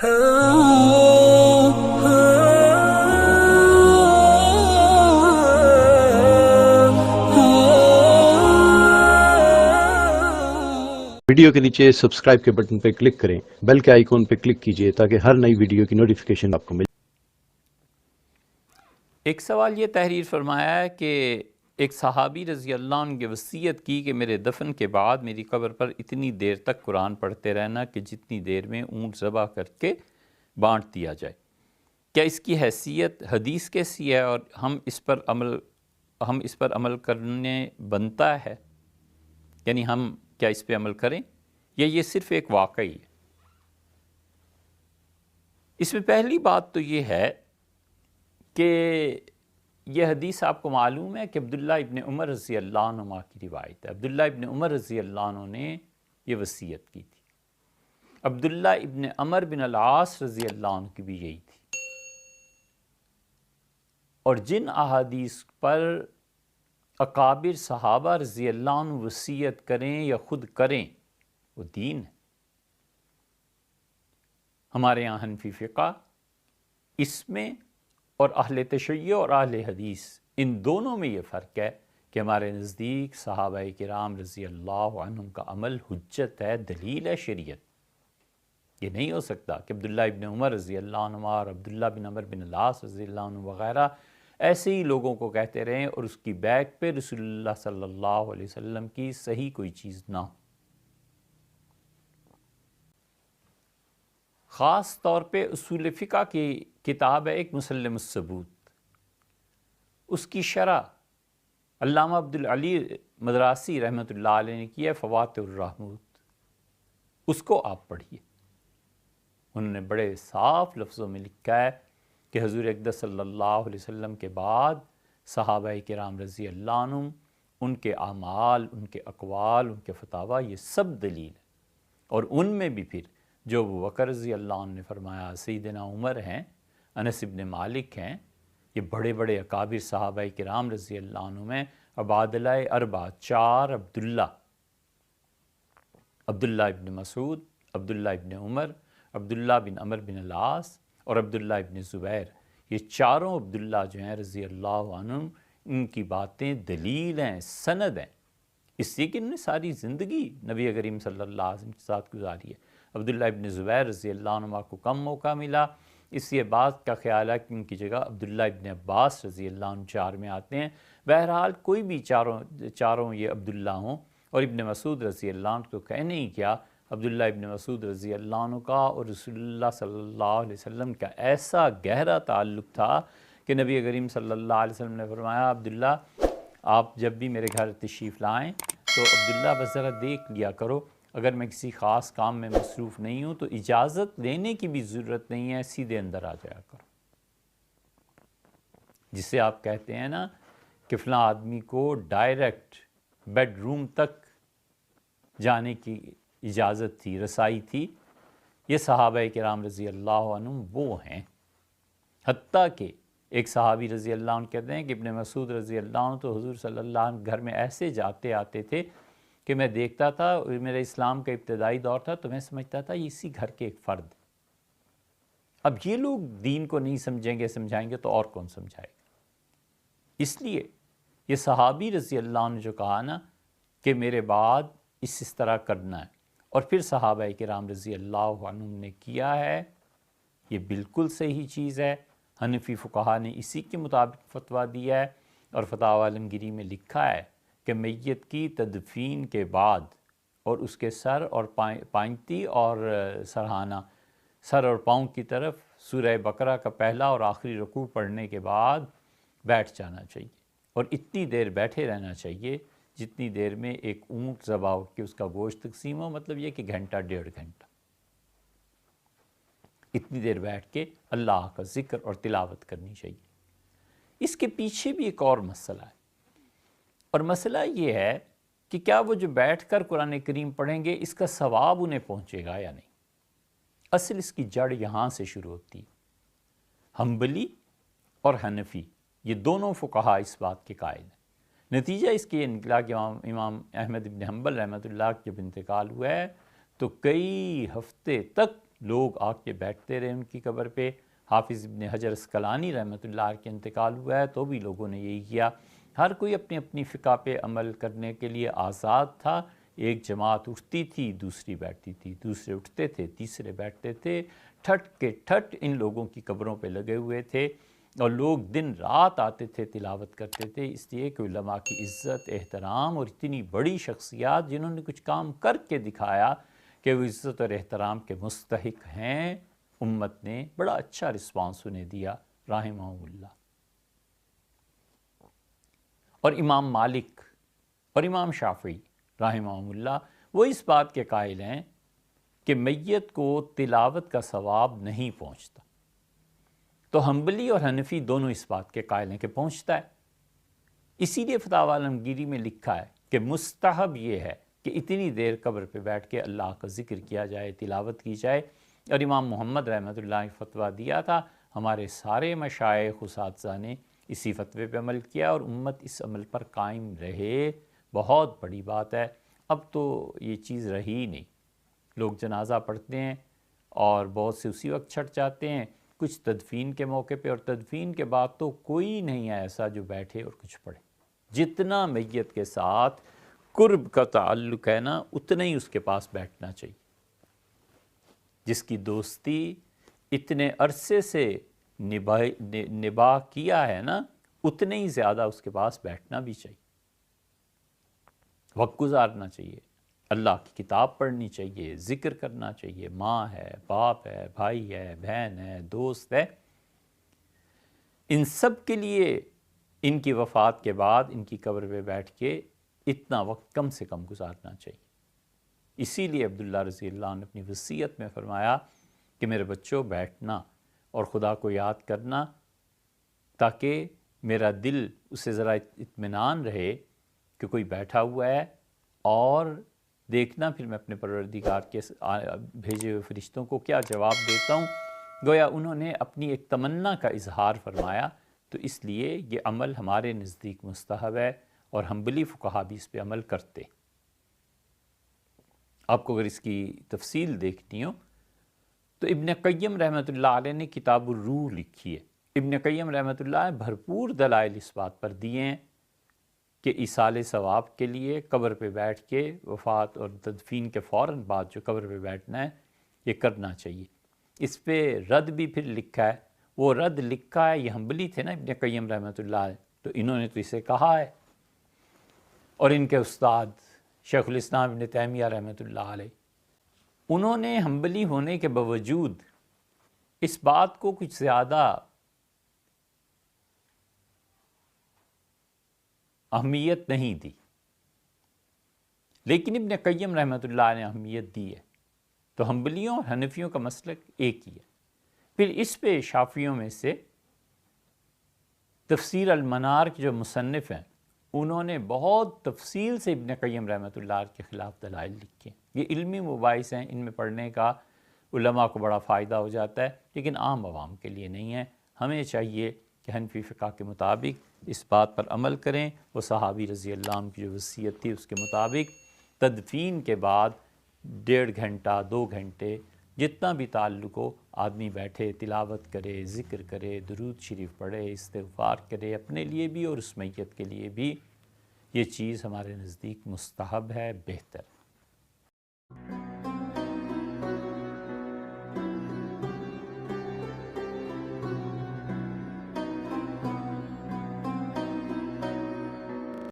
Video کے نیچے subscribe کے بٹن پہ کلک کریں، بیل کے آئیکن پہ کلک کیجئے تاکہ ہر نئی ویڈیو کی نوٹیفیکیشن آپ کو ملے۔ ایک سوال یہ تحریر فرمایا ہے کہ ایک صحابی رضی اللہ عنہ کی وصیت کی کہ میرے دفن کے بعد میری قبر پر اتنی دیر تک قرآن پڑھتے رہنا کہ جتنی دیر میں اونٹ ذبح کر کے بانٹ دیا جائے۔ کیا اس کی حیثیت حدیث کیسی ہے اور ہم اس پر عمل کرنے بنتا ہے؟ یعنی ہم کیا اس پہ عمل کریں یا یہ صرف ایک واقعی ہے؟ اس میں پہلی بات تو یہ ہے کہ یہ حدیث آپ کو معلوم ہے کہ عبداللہ ابن عمر رضی اللہ عنہ کی روایت ہے۔ عبداللہ ابن عمر رضی اللہ عنہ نے یہ وصیت کی تھی۔ عبداللہ ابن عمر بن العاص رضی اللہ عنہ کی بھی یہی تھی۔ اور جن احادیث پر اکابر صحابہ رضی اللہ عنہ وصیت کریں یا خود کریں وہ دین ہے۔ ہمارے یہاں حنفی فقہ اس میں اور اہل تشیع اور اہل حدیث ان دونوں میں یہ فرق ہے کہ ہمارے نزدیک صحابہ کرام رضی اللہ عنہم کا عمل حجت ہے، دلیل ہے شریعت۔ یہ نہیں ہو سکتا کہ عبداللہ ابن عمر رضی اللہ عنہ اور عبداللہ بن عمر بن العاص رضی اللہ عنہ وغیرہ ایسے ہی لوگوں کو کہتے رہیں اور اس کی بیک پہ رسول اللہ صلی اللہ علیہ وسلم کی صحیح کوئی چیز نہ ہو۔ خاص طور پہ اصول فقہ کی کتاب ہے ایک مسلم الثبوت، اس کی شرح علامہ عبدالعلی مدراسی رحمۃ اللہ علیہ نے کی ہے فواتح الرحموت، اس کو آپ پڑھیے۔ انہوں نے بڑے صاف لفظوں میں لکھا ہے کہ حضور اقدس صلی اللہ علیہ وسلم کے بعد صحابہ کرام رضی اللہ عنہم، ان کے اعمال، ان کے اقوال، ان کے فتاویٰ یہ سب دلیل ہے۔ اور ان میں بھی پھر جو ابو بکر رضی اللہ عنہ نے فرمایا، سیدنا عمر ہیں، انس ابن مالک ہیں، یہ بڑے بڑے اکابر صحابہ کرام رضی اللہ عنہ میں عبادلہ اربع چار عبداللہ ابن مسعود، عبداللہ ابن عمر، عبداللہ بن عمر بن العاص اور عبداللہ ابن زبیر، یہ چاروں عبداللہ جو ہیں رضی اللہ عنہم، ان کی باتیں دلیل ہیں، سند ہیں، اس لیے کہ انہوں نے ساری زندگی نبی کریم صلی اللہ علیہ وسلم کے ساتھ گزاری ہے۔ عبداللہ ابن زبیر رضی اللہ عنہ کو کم موقع ملا، اس لیے بات کا خیال ہے کہ ان کی جگہ عبداللہ ابن عباس رضی اللہ عنہ چار میں آتے ہیں۔ بہرحال کوئی بھی چاروں یہ عبداللہ ہوں، اور ابن مسعود رضی اللہ عنہ کو کہنے ہی کیا، عبداللہ ابن مسعود رضی اللہ عنہ کا اور رسول اللہ صلی اللہ علیہ وسلم کا ایسا گہرا تعلق تھا کہ نبی کریم صلی اللہ علیہ وسلم نے فرمایا، عبداللہ آپ جب بھی میرے گھر تشریف لائیں تو عبداللہ بس ذرا دیکھ لیا کرو، اگر میں کسی خاص کام میں مصروف نہیں ہوں تو اجازت لینے کی بھی ضرورت نہیں ہے، سیدھے اندر آ جایا کرو۔ جسے آپ کہتے ہیں نا کہ فلاں آدمی کو ڈائریکٹ بیڈ روم تک جانے کی اجازت تھی، رسائی تھی، یہ صحابہ کرام رضی اللہ عنہم وہ ہیں۔ حتیٰ کہ ایک صحابی رضی اللہ عنہ کہتے ہیں کہ ابن مسعود رضی اللہ عنہ تو حضور صلی اللہ علیہ وسلم گھر میں ایسے جاتے آتے تھے کہ میں دیکھتا تھا، میرے اسلام کا ابتدائی دور تھا تو میں سمجھتا تھا یہ اسی گھر کے ایک فرد۔ اب یہ لوگ دین کو نہیں سمجھائیں گے تو اور کون سمجھائے گا؟ اس لیے یہ صحابی رضی اللہ عنہ جو کہا نا کہ میرے بعد اس طرح کرنا ہے، اور پھر صحابہ کرام رضی اللہ عنہم نے کیا ہے، یہ بالکل صحیح چیز ہے۔ حنفی فقہا نے اسی کے مطابق فتویٰ دیا ہے، اور فتاوی عالمگیری میں لکھا ہے کہ میت کی تدفین کے بعد اور اس کے سر اور پائنتی اور سرہانہ، سر اور پاؤں کی طرف سورہ بقرہ کا پہلا اور آخری رکوع پڑھنے کے بعد بیٹھ جانا چاہیے، اور اتنی دیر بیٹھے رہنا چاہیے جتنی دیر میں ایک اونٹ ذبح ہو کے اس کا گوشت تقسیم ہو، مطلب یہ کہ گھنٹہ ڈیڑھ گھنٹہ، اتنی دیر بیٹھ کے اللہ کا ذکر اور تلاوت کرنی چاہیے۔ اس کے پیچھے بھی ایک اور مسئلہ ہے، اور مسئلہ یہ ہے کہ کیا وہ جو بیٹھ کر قرآن کریم پڑھیں گے اس کا ثواب انہیں پہنچے گا یا نہیں۔ اصل اس کی جڑ یہاں سے شروع ہوتی ہے۔ حنبلی اور حنفی یہ دونوں فقہا اس بات کے قائل ہیں۔ نتیجہ اس کے یہ نکلا کہ امام احمد بن حنبل رحمۃ اللہ جب انتقال ہوا ہے تو کئی ہفتے تک لوگ آ کے بیٹھتے رہے ان کی قبر پہ۔ حافظ ابن حجر اسقلانی رحمۃ اللہ علیہ کے انتقال ہوا ہے تو بھی لوگوں نے یہی کیا۔ ہر کوئی اپنی اپنی فقہ پہ عمل کرنے کے لیے آزاد تھا۔ ایک جماعت اٹھتی تھی، دوسری بیٹھتی تھی، دوسرے اٹھتے تھے، تیسرے بیٹھتے تھے، ٹھٹ کے ٹھٹ ان لوگوں کی قبروں پہ لگے ہوئے تھے، اور لوگ دن رات آتے تھے، تلاوت کرتے تھے، اس لیے کہ علماء کی عزت، احترام، اور اتنی بڑی شخصیات جنہوں نے کچھ کام کر کے دکھایا کہ وہ عزت اور احترام کے مستحق ہیں، امت نے بڑا اچھا رسپانس انہیں دیا رحمہ اللہ۔ اور امام مالک اور امام شافعی رحمہ اللہ وہ اس بات کے قائل ہیں کہ میت کو تلاوت کا ثواب نہیں پہنچتا، تو حنبلی اور حنفی دونوں اس بات کے قائل ہیں کہ پہنچتا ہے۔ اسی لیے فتاوی عالمگیری میں لکھا ہے کہ مستحب یہ ہے کہ اتنی دیر قبر پہ بیٹھ کے اللہ کا ذکر کیا جائے، تلاوت کی جائے، اور امام محمد رحمۃ اللہ نے فتویٰ دیا تھا، ہمارے سارے مشائخ اساتذہ نے اسی فتوے پہ عمل کیا اور امت اس عمل پر قائم رہے۔ بہت بڑی بات ہے۔ اب تو یہ چیز رہی نہیں، لوگ جنازہ پڑھتے ہیں اور بہت سے اسی وقت چھٹ جاتے ہیں، کچھ تدفین کے موقع پہ، اور تدفین کے بعد تو کوئی نہیں ہے ایسا جو بیٹھے اور کچھ پڑھے۔ جتنا میت کے ساتھ قرب کا تعلق ہے نا، اتنا ہی اس کے پاس بیٹھنا چاہیے۔ جس کی دوستی اتنے عرصے سے نباہ کیا ہے نا، اتنے ہی زیادہ اس کے پاس بیٹھنا بھی چاہیے، وقت گزارنا چاہیے، اللہ کی کتاب پڑھنی چاہیے، ذکر کرنا چاہیے، ماں ہے، باپ ہے، بھائی ہے، بہن ہے، دوست ہے، ان سب کے لیے ان کی وفات کے بعد ان کی قبر پہ بیٹھ کے اتنا وقت کم سے کم گزارنا چاہیے۔ اسی لیے عبداللہ رضی اللہ عنہ نے اپنی وصیت میں فرمایا کہ میرے بچوں بیٹھنا اور خدا کو یاد کرنا، تاکہ میرا دل اسے ذرا اطمینان رہے کہ کوئی بیٹھا ہوا ہے، اور دیکھنا پھر میں اپنے پروردگار کے بھیجے ہوئے فرشتوں کو کیا جواب دیتا ہوں۔ گویا انہوں نے اپنی ایک تمنا کا اظہار فرمایا، تو اس لیے یہ عمل ہمارے نزدیک مستحب ہے، اور حنبلی فقہا بھی اس پہ عمل کرتے۔ آپ کو اگر اس کی تفصیل دیکھنی ہو تو ابن قیم رحمۃ اللہ علیہ نے کتاب الروح لکھی ہے۔ ابن قیم رحمۃ اللہ نے بھرپور دلائل اس بات پر دیے ہیں کہ ایصال ثواب کے لیے قبر پہ بیٹھ کے وفات اور تدفین کے فوراً بعد جو قبر پہ بیٹھنا ہے یہ کرنا چاہیے۔ اس پہ رد بھی پھر لکھا ہے، وہ رد لکھا ہے، یہ حنبلی تھے نا ابن قیم رحمۃ اللہ علیہ، تو انہوں نے تو اسے کہا ہے، اور ان کے استاد شیخ الاسلام ابن تیمیہ رحمۃ اللہ علیہ، انہوں نے حنبلی ہونے کے باوجود اس بات کو کچھ زیادہ اہمیت نہیں دی، لیکن ابن قیم رحمۃ اللہ نے اہمیت دی ہے۔ تو حنبلیوں اور حنفیوں کا مسلک ایک ہی ہے۔ پھر اس پہ شافعیوں میں سے تفسیر المنار کے جو مصنف ہیں، انہوں نے بہت تفصیل سے ابن قیم رحمۃ اللہ کے خلاف دلائل لکھے۔ یہ علمی مباحث ہیں، ان میں پڑھنے کا علماء کو بڑا فائدہ ہو جاتا ہے، لیکن عام عوام کے لیے نہیں ہے۔ ہمیں چاہیے کہ حنفی فقہ کے مطابق اس بات پر عمل کریں، وہ صحابی رضی اللہ عنہ کی جو وصیت تھی اس کے مطابق تدفین کے بعد 1.5 گھنٹہ 2 گھنٹے جتنا بھی تعلق ہو، آدمی بیٹھے، تلاوت کرے، ذکر کرے، درود شریف پڑھے، استغفار کرے، اپنے لیے بھی اور اس میت کے لیے بھی۔ یہ چیز ہمارے نزدیک مستحب ہے، بہتر ہے۔